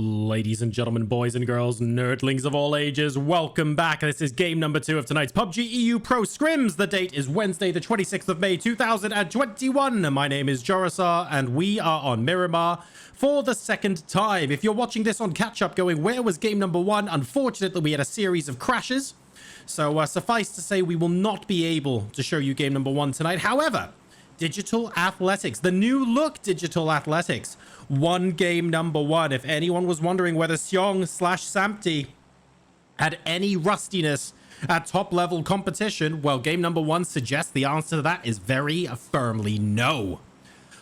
Ladies and gentlemen, boys and girls, nerdlings of all ages, welcome back. This is game number 2 of tonight's PUBG EU Pro Scrims. The date is Wednesday, the 26th of May, 2021. My name is Jorasar, and we are on Miramar for the second time. If you're watching this on catch-up going, where was game number 1? Unfortunately, we had a series of crashes. So suffice to say, we will not be able to show you game number 1 tonight. However, Digital Athletics, the new look Digital Athletics, won game number 1. If anyone was wondering whether Seong/Sampty had any rustiness at top level competition, well, game number 1 suggests the answer to that is very firmly no.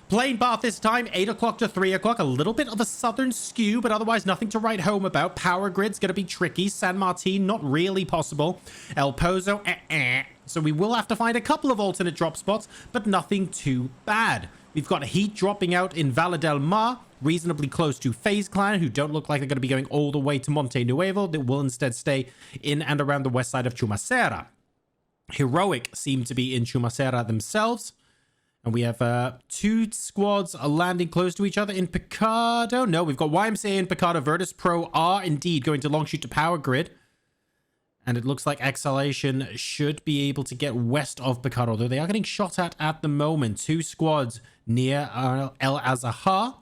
Playing path this time, 8 o'clock to 3 o'clock, a little bit of a southern skew, but otherwise nothing to write home about. Power grid's going to be tricky. San Martin, not really possible. El Pozo, So we will have to find a couple of alternate drop spots, but nothing too bad. We've got Heat dropping out in Valle del Mar, reasonably close to FaZe Clan, who don't look like they're going to be going all the way to Monte Nuevo. They will instead stay in and around the west side of Chumacera. Heroic seem to be in Chumacera themselves. And we have 2 squads landing close to each other in Picado. No, we've got YMCA and Picado. Virtus Pro are indeed going to long shoot to Power Grid. And it looks like Exhalation should be able to get west of Picado, although they are getting shot at the moment. 2 squads near El Azahar.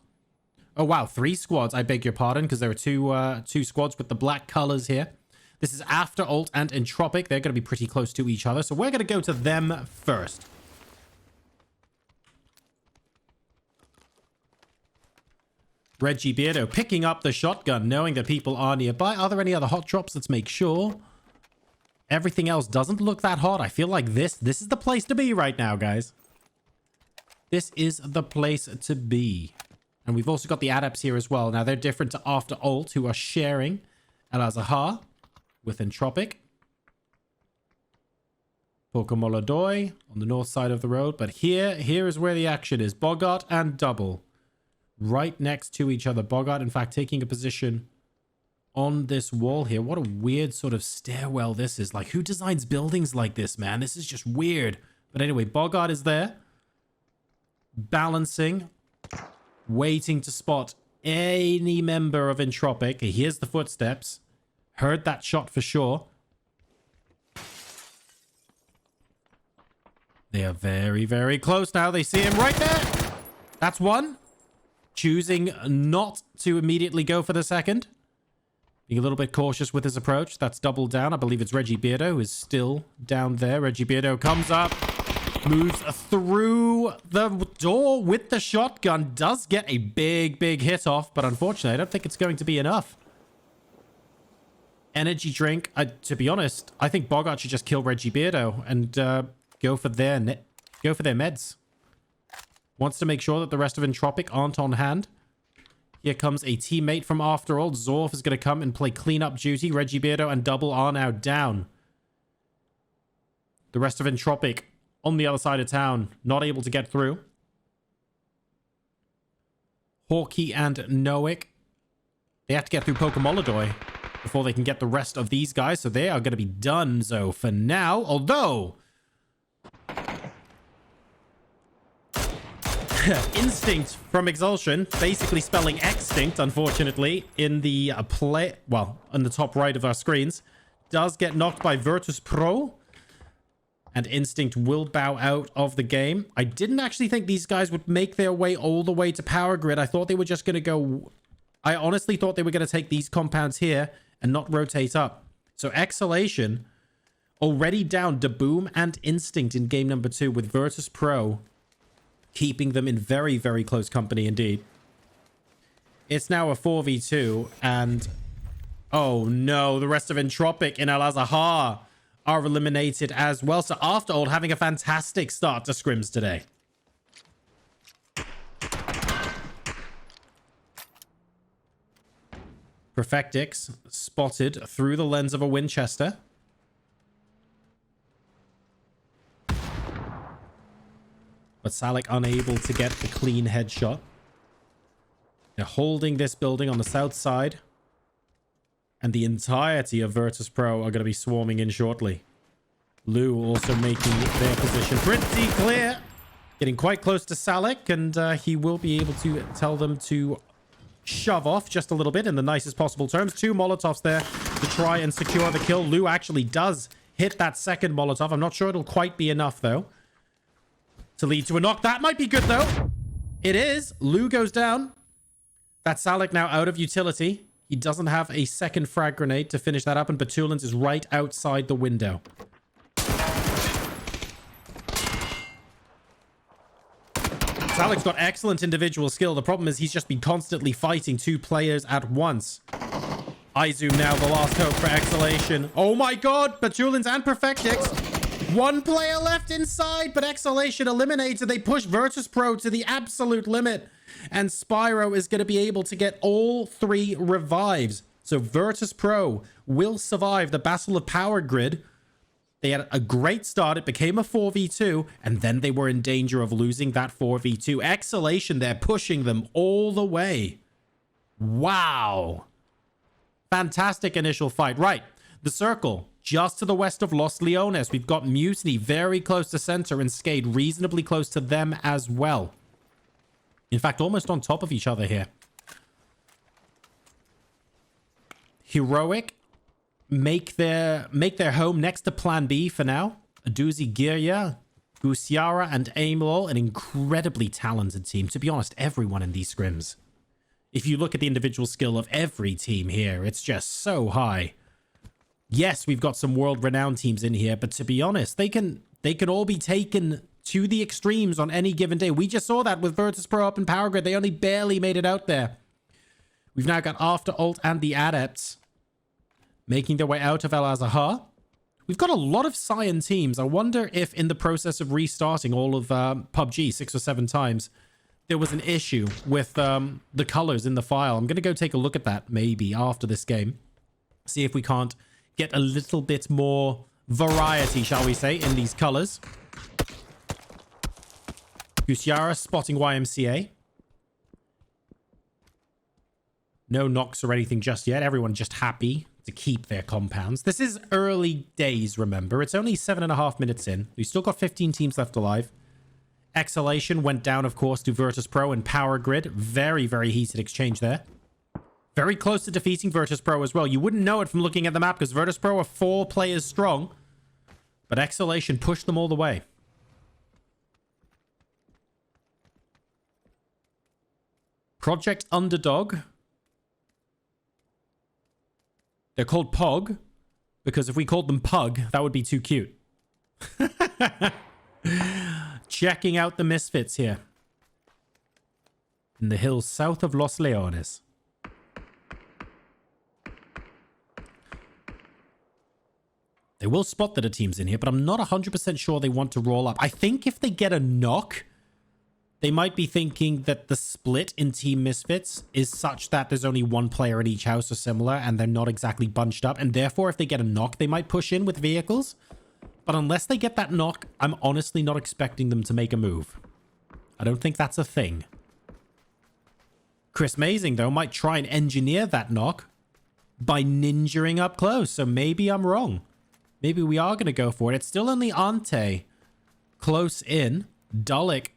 Oh, wow. 3 squads. I beg your pardon, because there are two squads with the black colors here. This is after Alt and Entropic. They're going to be pretty close to each other. So we're going to go to them first. Reggie Beardo picking up the shotgun, knowing that people are nearby. Are there any other hot drops? Let's make sure. Everything else doesn't look that hot. I feel like this is the place to be right now, guys. This is the place to be. And we've also got the adepts here as well. Now, they're different to After Alt, who are sharing El Azahar with Entropic. Pokemolodoy on the north side of the road. But here is where the action is. Bogart and Double. Right next to each other. Bogart, in fact, taking a position on this wall here. What a weird sort of stairwell this is. Like, who designs buildings like this, man? This is just weird. But anyway, Bogart is there. Balancing. Waiting to spot any member of Entropic. He hears the footsteps. Heard that shot for sure. They are very, very close now. They see him right there. That's one. Choosing not to immediately go for the second. Being a little bit cautious with his approach. That's double down. I believe it's Reggie Beardo who is still down there. Reggie Beardo comes up. Moves through the door with the shotgun. Does get a big, big hit off. But unfortunately, I don't think it's going to be enough. Energy drink. To be honest, I think Bogart should just kill Reggie Beardo and go for their meds. Wants to make sure that the rest of Entropic aren't on hand. Here comes a teammate from After All. Zorf is going to come and play cleanup duty. Reggie Beardo and Double are now down. The rest of Entropic on the other side of town, not able to get through. Hawkey and Noik. They have to get through Pokemolodoy before they can get the rest of these guys. So they are going to be done, so for now. Although Instinct from Exulsion, basically spelling extinct, unfortunately, in the on the top right of our screens, does get knocked by Virtus Pro, and Instinct will bow out of the game. I didn't actually think these guys would make their way all the way to Power Grid. I thought they were just going to go... I honestly thought they were going to take these compounds here and not rotate up. So Exhalation already down Daboom and Instinct in game number 2 with Virtus Pro keeping them in very, very close company indeed. It's now a 4v2, and oh no, the rest of Entropic in El Azahar are eliminated as well. So After All having a fantastic start to Scrims today. Perfectix spotted through the lens of a Winchester. But Salik unable to get the clean headshot. They're holding this building on the south side. And the entirety of Virtus Pro are going to be swarming in shortly. Lou also making their position pretty clear. Getting quite close to Salik. And he will be able to tell them to shove off just a little bit in the nicest possible terms. 2 Molotovs there to try and secure the kill. Lou actually does hit that second Molotov. I'm not sure it'll quite be enough, though, to lead to a knock. That might be good, though. It is. Lou goes down. That's Salak now out of utility. He doesn't have a second frag grenade to finish that up, and Batulins is right outside the window. Salak's got excellent individual skill. The problem is he's just been constantly fighting 2 players at once. Izoom now the last hope for Exhalation. Oh my god! Batulins and Perfectix. 1 player left inside, but Exhalation eliminated. They push Virtus Pro to the absolute limit. And Spyro is going to be able to get all 3 revives. So Virtus Pro will survive the Battle of Power Grid. They had a great start. It became a 4v2, and then they were in danger of losing that 4v2. Exhalation there, pushing them all the way. Wow. Fantastic initial fight. Right, the circle, just to the west of Los Leones. We've got Mutiny very close to center and Skade reasonably close to them as well. In fact, almost on top of each other here. Heroic make their home next to Plan B for now. Aduzi, Girya, Gusiara, and Aimlol, an incredibly talented team. To be honest, everyone in these scrims. If you look at the individual skill of every team here, it's just so high. Yes, we've got some world-renowned teams in here, but to be honest, they can all be taken to the extremes on any given day. We just saw that with Virtus Pro up in Power Grid. They only barely made it out there. We've now got After Ult and the Adepts making their way out of El Azahar. We've got a lot of Cyan teams. I wonder if in the process of restarting all of PUBG 6 or 7 times, there was an issue with the colors in the file. I'm going to go take a look at that maybe after this game. See if we can't get a little bit more variety, shall we say, in these colors. Gusiara spotting YMCA. No knocks or anything just yet. Everyone just happy to keep their compounds. This is early days, remember. It's only 7.5 minutes in. We've still got 15 teams left alive. Exhalation went down, of course, to Virtus Pro and Power Grid. Very, very heated exchange there. Very close to defeating Virtus Pro as well. You wouldn't know it from looking at the map because Virtus Pro are 4 players strong. But Exhalation pushed them all the way. Project Underdog. They're called POG because if we called them Pug, that would be too cute. Checking out the Misfits here. In the hills south of Los Leones. They will spot that a team's in here, but I'm not 100% sure they want to roll up. I think if they get a knock, they might be thinking that the split in Team Misfits is such that there's only 1 player in each house or similar, and they're not exactly bunched up. And therefore, if they get a knock, they might push in with vehicles. But unless they get that knock, I'm honestly not expecting them to make a move. I don't think that's a thing. Chris Mazing, though, might try and engineer that knock by ninjaing up close. So maybe I'm wrong. Maybe we are going to go for it. It's still only Ante close in. Dulik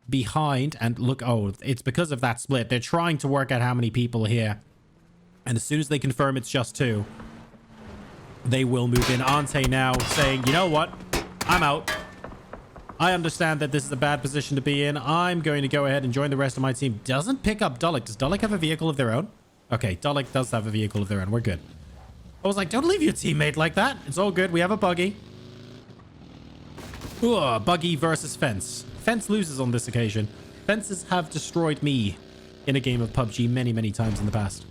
behind. And look, oh, it's because of that split. They're trying to work out how many people here. And as soon as they confirm it's just 2, they will move in. Ante now saying, you know what? I'm out. I understand that this is a bad position to be in. I'm going to go ahead and join the rest of my team. Doesn't pick up Dulik. Does Dulik have a vehicle of their own? Okay, Dulik does have a vehicle of their own. We're good. I was like, don't leave your teammate like that. It's all good. We have a buggy. Ooh, buggy versus fence. Fence loses on this occasion. Fences have destroyed me in a game of PUBG many, many times in the past.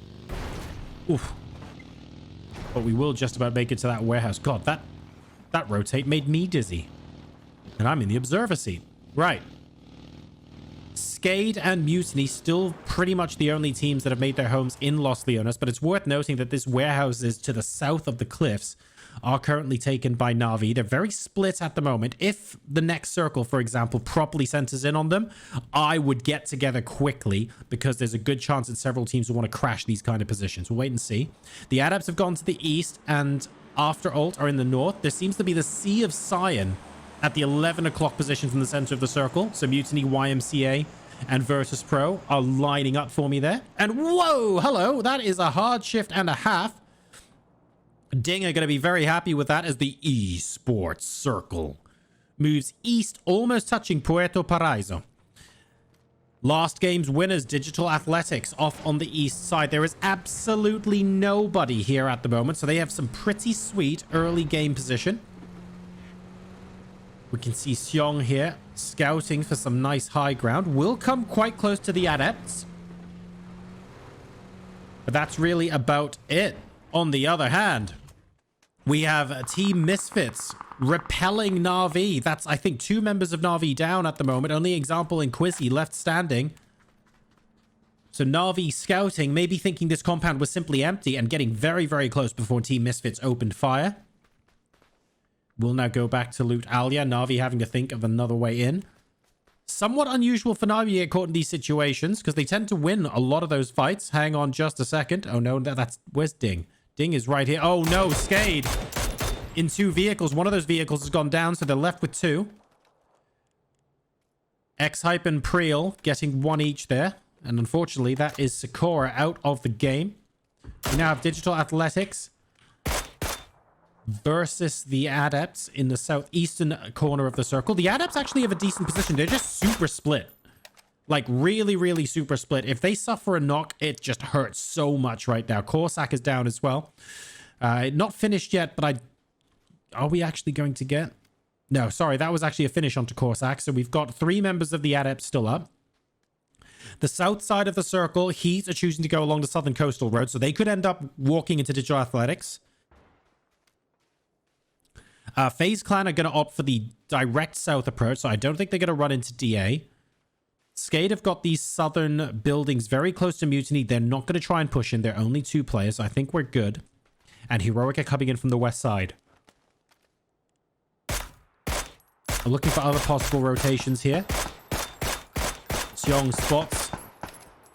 Oof. But we will just about make it to that warehouse. God, that rotate made me dizzy. And I'm in the observer seat. Right. Skade and Mutiny still pretty much the only teams that have made their homes in Los Leones, but it's worth noting that this warehouse is to the south of the cliffs are currently taken by Na'Vi. They're very split at the moment. If the next circle, for example, properly centers in on them, I would get together quickly because there's a good chance that several teams will want to crash these kind of positions. We'll wait and see. The Adepts have gone to the east and After Ult are in the north. There seems to be the Sea of Cyan at the 11 o'clock positions in the center of the circle. So Mutiny, YMCA, and Virtus Pro are lining up for me there. And whoa, hello, that is a hard shift and a half. Ding are going to be very happy with that as the esports circle moves east, almost touching Puerto Paraiso. Last game's winners, Digital Athletics, off on the east side. There is absolutely nobody here at the moment, so they have some pretty sweet early game position. We can see Xiong here scouting for some nice high ground. Will come quite close to the Adepts. But that's really about it. On the other hand, we have Team Misfits repelling Na'Vi. That's, I think, 2 members of Na'Vi down at the moment. Only example in Quizzy left standing. So Na'Vi scouting, maybe thinking this compound was simply empty and getting very, very close before Team Misfits opened fire. We'll now go back to loot Alia. Na'Vi having to think of another way in. Somewhat unusual for Na'Vi to get caught in these situations because they tend to win a lot of those fights. Hang on just a second. Oh no, that's... Where's Ding? Ding is right here. Oh no, Skade in 2 vehicles. One of those vehicles has gone down, so they're left with 2. X-Hype and Preel getting 1 each there. And unfortunately, that is Sakura out of the game. We now have Digital Athletics versus the Adepts in the southeastern corner of the circle. The Adepts actually have a decent position. They're just super split. Like, really, really super split. If they suffer a knock, it just hurts so much right now. Corsac is down as well. Not finished yet, but are we actually going to get... No, sorry, that was actually a finish onto Corsac. So we've got 3 members of the Adepts still up. The south side of the circle, Heat are choosing to go along the southern coastal road, so they could end up walking into Digital Athletics. FaZe Clan are going to opt for the direct south approach, so I don't think they're going to run into DA. Skate have got these southern buildings very close to Mutiny. They're not going to try and push in. They're only 2 players, so I think we're good. And Heroic are coming in from the west side. I'm looking for other possible rotations here. Xiong spots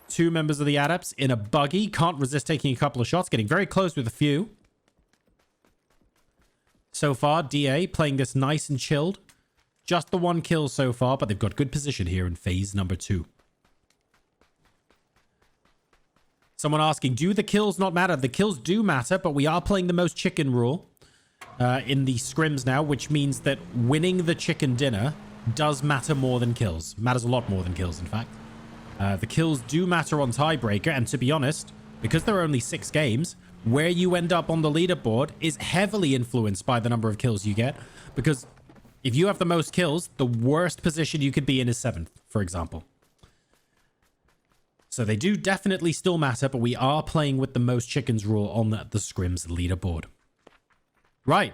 2 members of the Adepts in a buggy. Can't resist taking a couple of shots. Getting very close with a few. So far, DA playing this nice and chilled. Just the 1 kill so far, but they've got good position here in phase number 2. Someone asking, do the kills not matter? The kills do matter, but we are playing the most chicken rule in the scrims now, which means that winning the chicken dinner does matter more than kills. Matters a lot more than kills, in fact. The kills do matter on tiebreaker, and to be honest, because there are only 6 games, where you end up on the leaderboard is heavily influenced by the number of kills you get, because if you have the most kills, the worst position you could be in is 7th, for example. So they do definitely still matter, but we are playing with the most chickens rule on the scrims leaderboard. Right.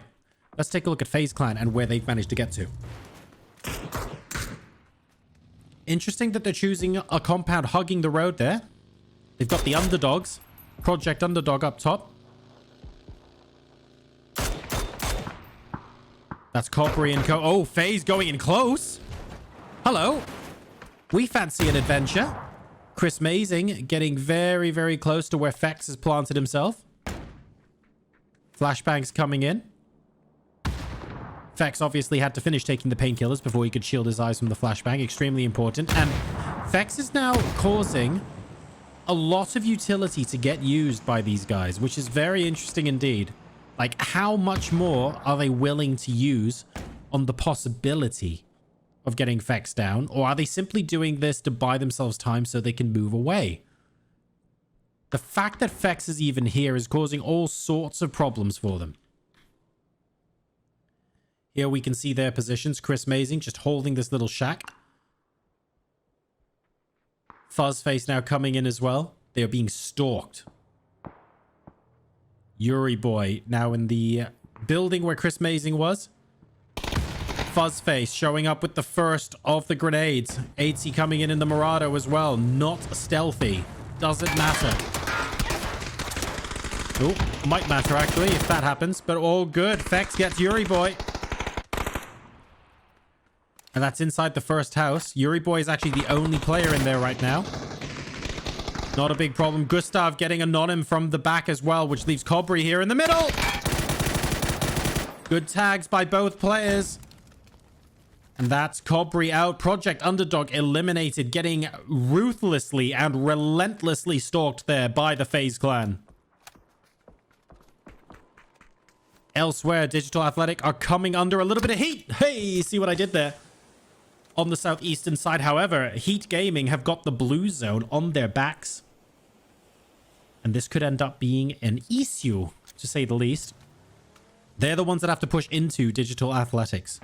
Let's take a look at FaZe Clan and where they've managed to get to. Interesting that they're choosing a compound hugging the road there. They've got the underdogs. Project Underdog up top. That's Coppery and Co. Oh, FaZe going in close. Hello. We fancy an adventure. Chris Mazing getting very, very close to where Fex has planted himself. Flashbangs coming in. Fex obviously had to finish taking the painkillers before he could shield his eyes from the flashbang. Extremely important. And Fex is now causing a lot of utility to get used by these guys, which is very interesting indeed. Like, how much more are they willing to use on the possibility of getting Fex down? Or are they simply doing this to buy themselves time so they can move away? The fact that Fex is even here is causing all sorts of problems for them. Here we can see their positions. Chris Mazing just holding this little shack. Fuzzface now coming in as well. They are being stalked. Yuri Boy now in the building where Chris Mazing was. Fuzzface showing up with the first of the grenades. 80 coming in the Murado as well. Not stealthy. Doesn't matter. Oh, might matter actually if that happens, but all good. Fex gets Yuri Boy. And that's inside the first house. Yuri Boy is actually the only player in there right now. Not a big problem. Gustav getting Anonym from the back as well, which leaves Cobry here in the middle. Good tags by both players. And that's Cobry out. Project Underdog eliminated, getting ruthlessly and relentlessly stalked there by the FaZe clan. Elsewhere, Digital Athletic are coming under a little bit of heat. Hey, see what I did there? On the southeastern side, however, Heat Gaming have got the blue zone on their backs. And this could end up being an issue, to say the least. They're the ones that have to push into Digital Athletics.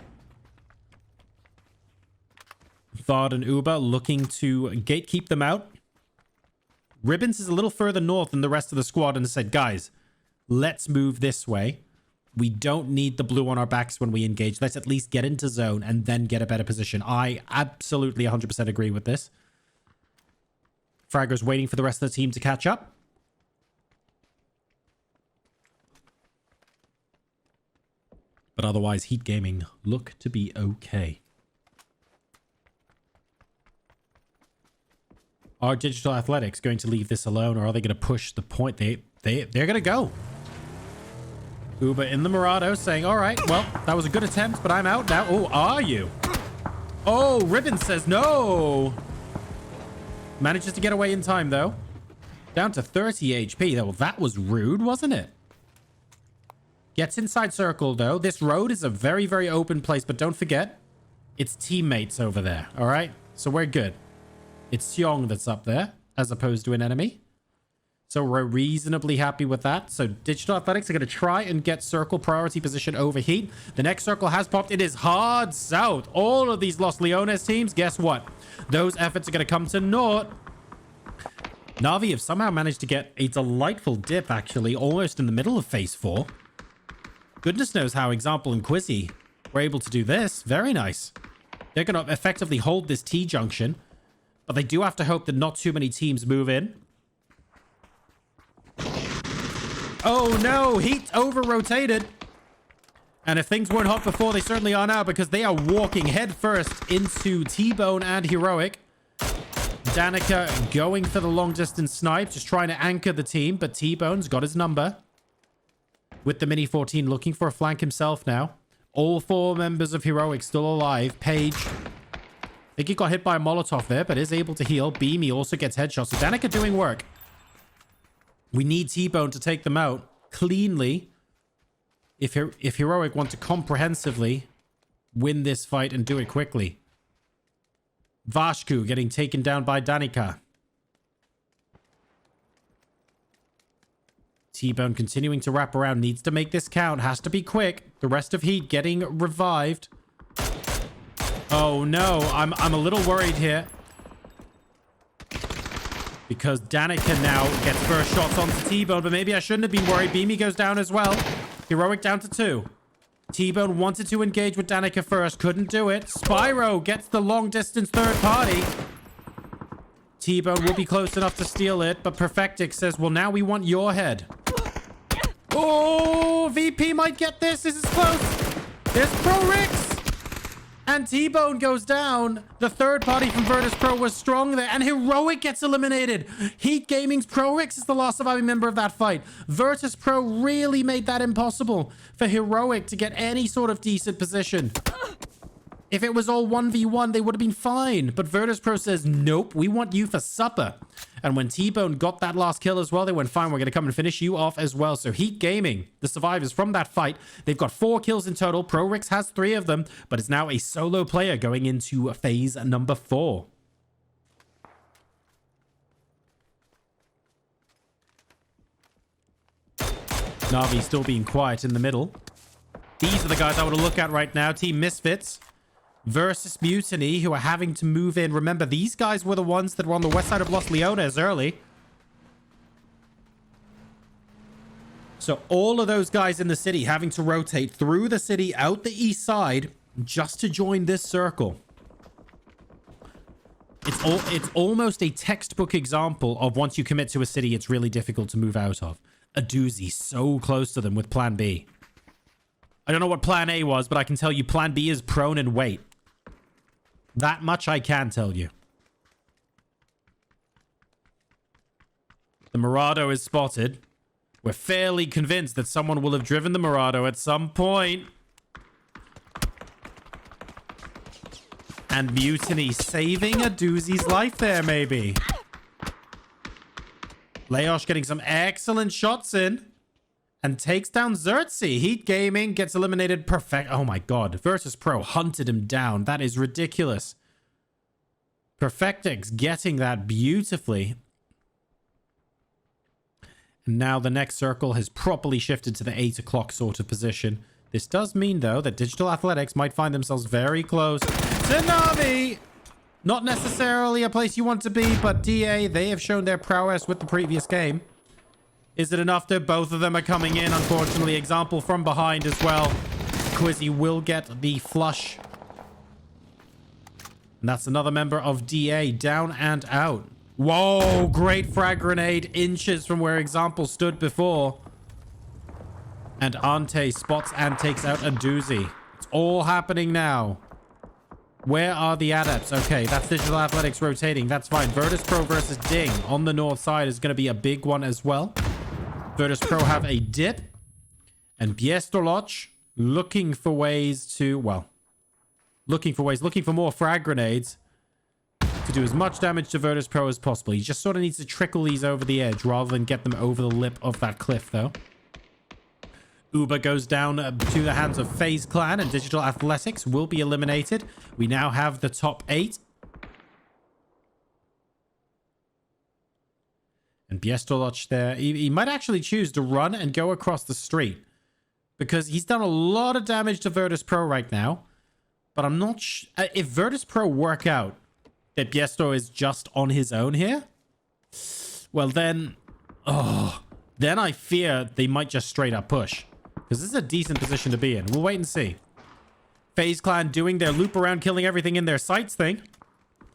Thard and Uber looking to gatekeep them out. Ribbons is a little further north than the rest of the squad and said, guys, let's move this way. We don't need the blue on our backs when we engage. Let's at least get into zone and then get a better position. I absolutely 100% agree with this. Fragger's waiting for the rest of the team to catch up. But otherwise, Heat Gaming look to be okay. Are Digital Athletics going to leave this alone, or are they going to push the point? They're going to go. Uber in the Murado saying, all right, well, that was a good attempt, but I'm out now. Oh, are you? Oh, Ribbon says no. Manages to get away in time, though. Down to 30 HP. Well, that was rude, wasn't it? Gets inside circle, though. This road is a very, very open place, but don't forget, it's teammates over there, all right? So we're good. It's Xiong that's up there, as opposed to an enemy. So we're reasonably happy with that. So Digital Athletics are going to try and get circle priority position over Heat. The next circle has popped. It is hard south. All of these Los Leones teams, guess what? Those efforts are going to come to naught. Na'Vi have somehow managed to get a delightful dip, actually, almost in the middle of Phase 4. Goodness knows how Example and Quizzy were able to do this. Very nice. They're going to effectively hold this T-junction. But they do have to hope that not too many teams move in. Oh no, Heat over-rotated. And if things weren't hot before, they certainly are now, because they are walking headfirst into T-Bone and Heroic. Danica going for the long-distance snipe, just trying to anchor the team, but T-Bone's got his number. With the Mini 14 looking for a flank himself now. All four members of Heroic still alive. Page, I think he got hit by a Molotov there, but is able to heal. Beamy also gets headshots. So Danica doing work. We need T-Bone to take them out cleanly if Heroic want to comprehensively win this fight and do it quickly. Vashku getting taken down by Danica. T-Bone continuing to wrap around. Needs to make this count. Has to be quick. The rest of Heat getting revived. Oh no, I'm a little worried here. Because Danica now gets first shots onto T-Bone, but maybe I shouldn't have been worried. Beamy goes down as well. Heroic down to 2. T-Bone wanted to engage with Danica first. Couldn't do it. Spyro gets the long-distance third party. T-Bone will be close enough to steal it, but Perfectic says, well, now we want your head. Oh, VP might get this. This is close. There's Pro Rix. And T-Bone goes down. The third party from Virtus Pro was strong there. And Heroic gets eliminated. Heat Gaming's Pro Rix is the last surviving member of that fight. Virtus Pro really made that impossible for Heroic to get any sort of decent position. If it was all 1v1, they would have been fine. But Virtus Pro says, nope, we want you for supper. And when T-Bone got that last kill as well, they went, fine, we're going to come and finish you off as well. So Heat Gaming, the survivors from that fight, they've got 4 kills in total. Pro Rix has 3 of them, but is now a solo player going into phase number 4. Na'Vi still being quiet in the middle. These are the guys I want to look at right now. Team Misfits versus Mutiny, who are having to move in. Remember, these guys were the ones that were on the west side of Los Leones early. So all of those guys in the city having to rotate through the city out the east side just to join this circle. It's almost a textbook example of once you commit to a city, it's really difficult to move out of. A doozy so close to them with Plan B. I don't know what Plan A was, but I can tell you Plan B is prone and wait. That much I can tell you. The Murado is spotted. We're fairly convinced that someone will have driven the Murado at some point. And Mutiny saving a Doozy's life there, maybe. Leosh getting some excellent shots in. And takes down Xerxes. Heat Gaming gets eliminated. Perfect. Oh my god. Virtus Pro hunted him down. That is ridiculous. Perfectix getting that beautifully. And now the next circle has properly shifted to the 8 o'clock sort of position. This does mean, though, that Digital Athletics might find themselves very close to Na'Vi. Not necessarily a place you want to be, but DA, they have shown their prowess with the previous game. Is it enough that both of them are coming in? Unfortunately, example from behind as well. Quizzy will get the flush. And that's another member of DA down and out. Whoa, great frag grenade. Inches from where example stood before. And Ante spots and takes out a doozy. It's all happening now. Where are the adepts? Okay, that's Digital Athletics rotating. That's fine. Virtus Pro versus Ding on the north side is going to be a big one as well. Virtus Pro have a dip. And Biestoloch looking for ways to, well, looking for more frag grenades to do as much damage to Virtus Pro as possible. He just sort of needs to trickle these over the edge rather than get them over the lip of that cliff, though. Uber goes down to the hands of FaZe Clan, and Digital Athletics will be eliminated. We now have the top 8. And Biestoloch there, he might actually choose to run and go across the street, because he's done a lot of damage to Virtus Pro right now. But I'm not if Virtus Pro work out that Biesto is just on his own here, well then, then I fear they might just straight up push. Because this is a decent position to be in. We'll wait and see. FaZe Clan doing their loop around, killing everything in their sights thing.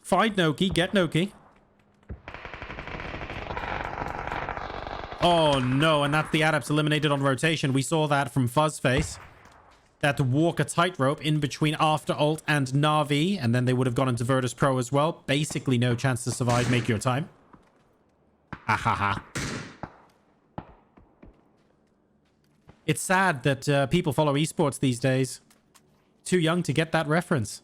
Find Noki, get Noki. Oh no, and that's the adepts eliminated on rotation. We saw that from Fuzzface. They had to walk a tightrope in between After Ult and Na'Vi, and then they would have gone into Virtus Pro as well. Basically no chance to survive. Make your time. Ahaha. It's sad that people follow esports these days. Too young to get that reference.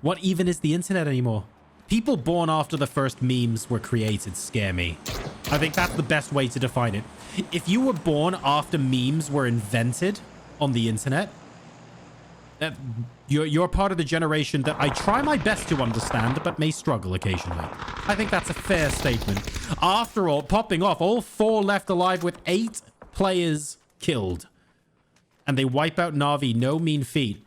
What even is the internet anymore? People born after the first memes were created scare me. I think that's the best way to define it. If you were born after memes were invented on the internet, you're part of the generation that I try my best to understand, but may struggle occasionally. I think that's a fair statement. After all, popping off, all 4 left alive with 8 players killed. And they wipe out Na'Vi, no mean feat.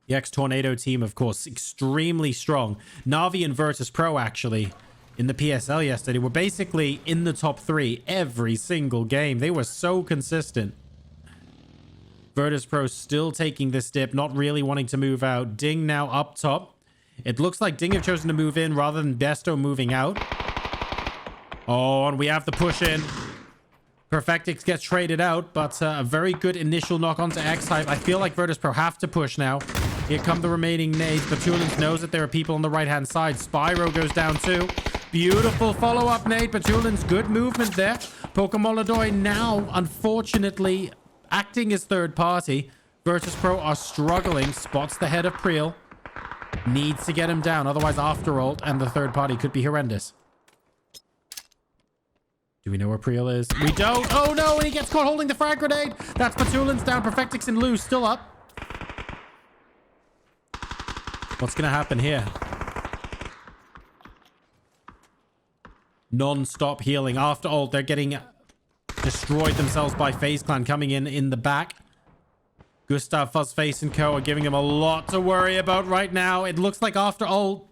The ex-Tornado team, of course, extremely strong. Na'Vi and Virtus Pro, actually, in the PSL yesterday, were basically in the top 3 every single game. They were so consistent. Virtus Pro still taking this dip, not really wanting to move out. Ding now up top. It looks like Ding have chosen to move in rather than Besto moving out. Oh, and we have the push in. Perfectix gets traded out, but a very good initial knock onto X-Type. I feel like Virtus Pro have to push now. Here come the remaining nades. Batulins knows that there are people on the right-hand side. Spyro goes down too. Beautiful follow-up nade. Batulins, good movement there. Pokemolodoy now, unfortunately, acting as third party. Virtus Pro are struggling. Spots the head of Priel. Needs to get him down. Otherwise, After Ult and the third party could be horrendous. Do we know where Priel is? We don't. Oh, no. And he gets caught holding the frag grenade. That's Batulins down. Perfectix and Lou still up. What's going to happen here? Non-stop healing. After Ult, they're getting destroyed themselves by FaZe Clan coming in the back. Gustav, Fuzzface, and co are giving them a lot to worry about right now. It looks like After Ult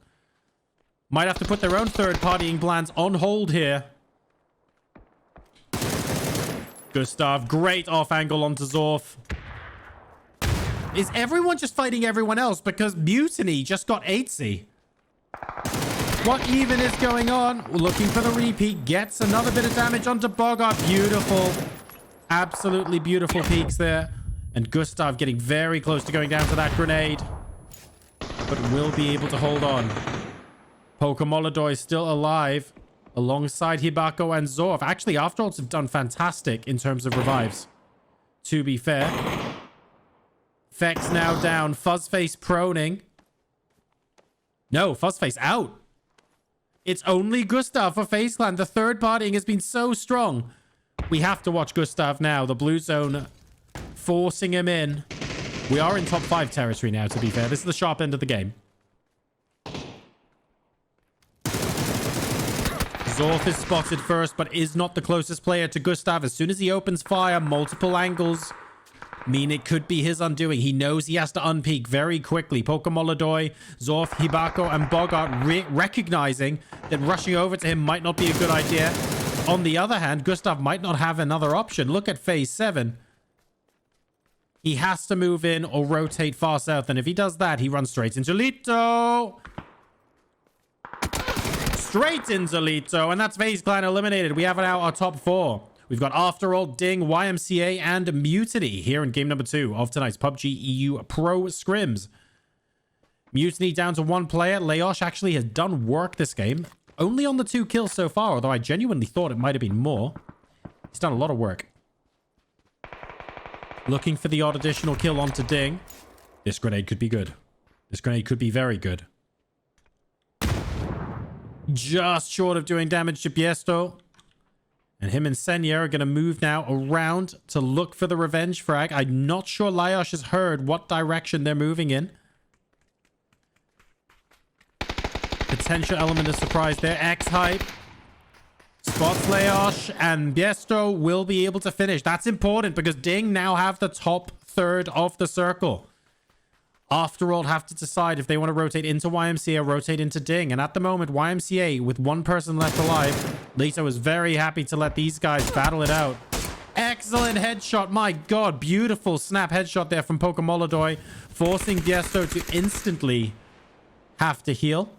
might have to put their own third-partying plans on hold here. Gustav, great off angle onto Zorf. Is everyone just fighting everyone else? Because Mutiny just got 8C. What even is going on? Looking for the repeat. Gets another bit of damage onto Bogart. Beautiful. Absolutely beautiful peaks there. And Gustav getting very close to going down to that grenade. But will be able to hold on. Pokemolodoy is still alive. Alongside Hibako and Zorf. Actually, After Ults have done fantastic in terms of revives. To be fair. Fex now down. Fuzzface proning. No, Fuzzface out. It's only Gustav for FaZe Clan. The third partying has been so strong. We have to watch Gustav now. The blue zone forcing him in. We are in top 5 territory now, to be fair. This is the sharp end of the game. Zorf is spotted first, but is not the closest player to Gustav. As soon as he opens fire, multiple angles mean it could be his undoing. He knows he has to unpeak very quickly. Pokemolodoy, Zorf, Hibako, and Bogart recognizing that rushing over to him might not be a good idea. On the other hand, Gustav might not have another option. Look at phase 7. He has to move in or rotate far south, and if he does that, he runs straight into Lito. Straight into Lito, and that's FaZe Clan eliminated. We have now our top 4. We've got After All, Ding, YMCA, and Mutiny here in game number 2 of tonight's PUBG EU Pro Scrims. Mutiny down to 1 player. Leosh actually has done work this game. Only on the 2 kills so far, although I genuinely thought it might have been more. He's done a lot of work. Looking for the odd additional kill onto Ding. This grenade could be good. This grenade could be very good. Just short of doing damage to Biesto. And him and Senya are going to move now around to look for the revenge frag. I'm not sure Lyosh has heard what direction they're moving in. Potential element of surprise there. X-Hype. Spots Lyosh, and Biesto will be able to finish. That's important because Ding now have the top third of the circle. After all, have to decide if they want to rotate into YMCA or rotate into Ding. And at the moment, YMCA, with 1 person left alive, Lito is very happy to let these guys battle it out. Excellent headshot. My God, beautiful snap headshot there from Pokemolodoy, forcing Biesto to instantly have to heal.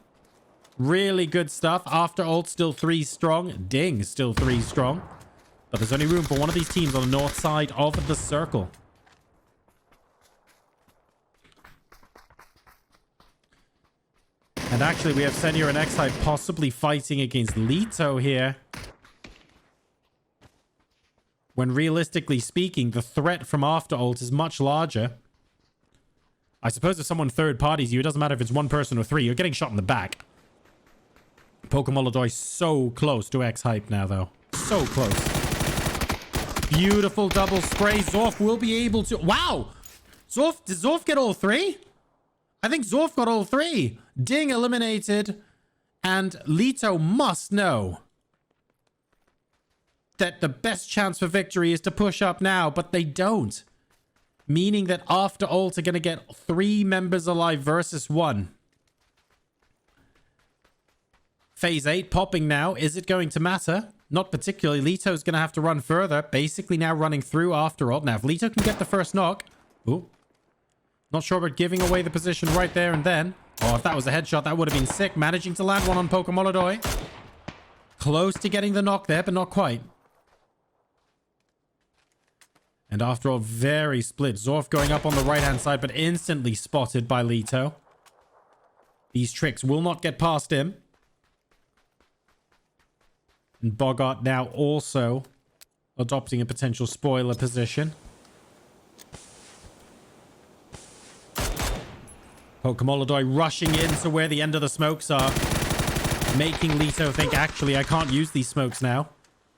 Really good stuff. After ult, still 3 strong. Ding, still 3 strong. But there's only room for one of these teams on the north side of the circle. And actually, we have Senya and X-Hype possibly fighting against Lito here. When realistically speaking, the threat from After Ult is much larger. I suppose if someone third parties you, it doesn't matter if it's 1 person or 3. You're getting shot in the back. Pokemolodoy so close to X-Hype now, though. So close. Beautiful double spray. Zorf will be able to... Wow! Zorf, did Zorf get all 3? I think Zorf got all 3. Ding eliminated. And Lito must know that the best chance for victory is to push up now, but they don't. Meaning that After Ult are going to get 3 members alive versus 1. Phase 8 popping now. Is it going to matter? Not particularly. Lito's going to have to run further. Basically now running through After Ult. Now, if Lito can get the first knock... Ooh. Not sure about giving away the position right there and then. Oh, if that was a headshot, that would have been sick. Managing to land one on Pokemolodoy. Close to getting the knock there, but not quite. And After All, very split. Zorf going up on the right-hand side, but instantly spotted by Lito. These tricks will not get past him. And Bogart now also adopting a potential spoiler position. Pokemolodoy rushing into where the end of the smokes are. Making Lito think, actually, I can't use these smokes now.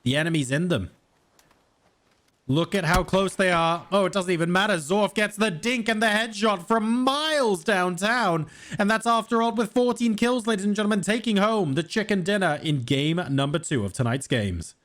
The enemy's in them. Look at how close they are. Oh, it doesn't even matter. Zorf gets the dink and the headshot from miles downtown. And that's After All with 14 kills, ladies and gentlemen, taking home the chicken dinner in game number 2 of tonight's games.